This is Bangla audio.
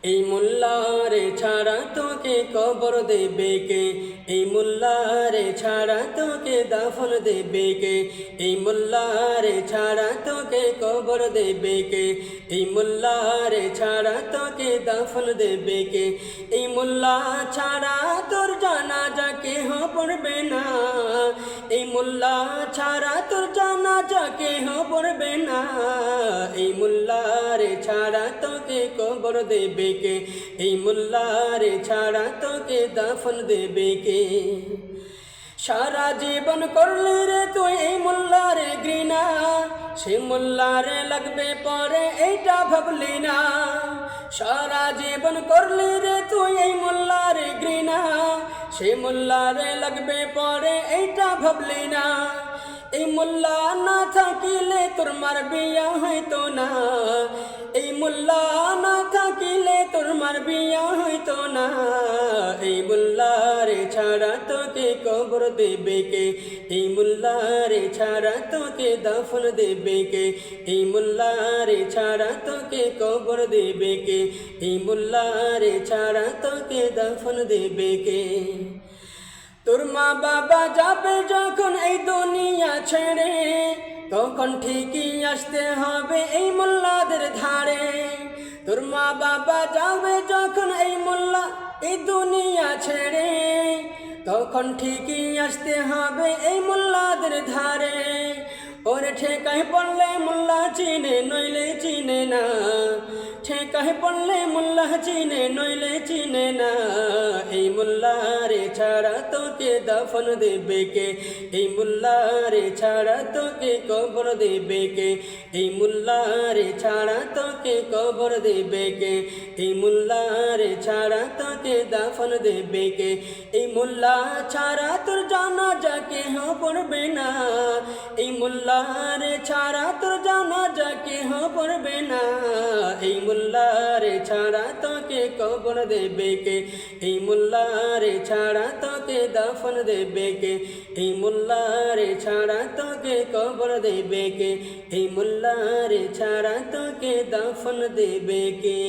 এই মোল্লারে ছাড়া তোকে কবর দেবে কে? এই মোল্লারে ছাড়া তোকে দাফন দেবে কে? এই মোল্লারে ছাড়া তোকে কবর দেবে কে? এই মোল্লারে ছাড়া তোকে দাফন দেবে কে? এই মোল্লা ছাড়া তোর জানাজা কেহ পড়বে না। এই মোল্লা ছাড়া তোর জানাজা কেহ পড়বে না। এই মোল্লারে ছাড়া তোকে কবর দেবে কে? এই মোল্লারে ছাড়া তোকে দাফন দেবে কে? সারা জীবন করলি রে তুই এই মোল্লারে ঘৃণা, সে মোল্লারে লাগবে পরে এইটা ভাবলি না। সারা জীবন করলি রে তুই এই মোল্লারে ঘৃণা, সে মোল্লারে লাগবে পরে এইটা ভাবলি না। এই মোল্লা না থাকিলে তোর মার বিয়া হইতো না। এই মোল্লা না থাকিলে তোর মার বিয়া হইতো না। এই মোল্লারে ছাড়া তোকে কবর দেবে কে? এই মোল্লারে ছাড়া তোকে দাফন দেবে কে? এই মোল্লারে ছাড়া তোকে কবর দেবে কে? এই মোল্লারে ছাড়া তোকে দাফন দেবে কে? তোর মা বাবা যাবে যখন এই দুনিয়া ছেড়ে, তখন ঠিকই আসতে হবে এই মোল্লাদের ধারে। তোর মা বাবা যাবে যখন এই মোল্লা এই দুনিয়া ছেড়ে, তখন ঠিকই আসতে হবে এই মোল্লাদের ধারে। ওরে ঠেকায় পড়লে মোল্লা চিনে নইলে চিনে না। ঠেকায় পড়লে মোল্লা চিনে নইলে চিনে না। এই মোল্লারে ছাড়া তোকে দাফন দেবে কে? এই মোল্লারে ছাড়া তোকে কবর দেবে কে? এই মোল্লারে ছাড়া তোকে কবর দেবে কে? এই মোল্লারে ছাড়া তোকে দাফন দেবে কে? এই মোল্লা ছাড়া তোর জানাজা কেহ পড়বে না। এই মোল্লারে ছাড়া তোর জানাজা কেহ পড়বে না। এই মোল্লারে ছাড়া তোকে কবর দেবে কে? এই মোল্লারে ছাড়া তোকে দাফন দেবে কে? এই মোল্লারে ছাড়া তোকে কবর দেবে কে? এই মোল্লারে ছাড়া তোকে দাফন দেবে কে?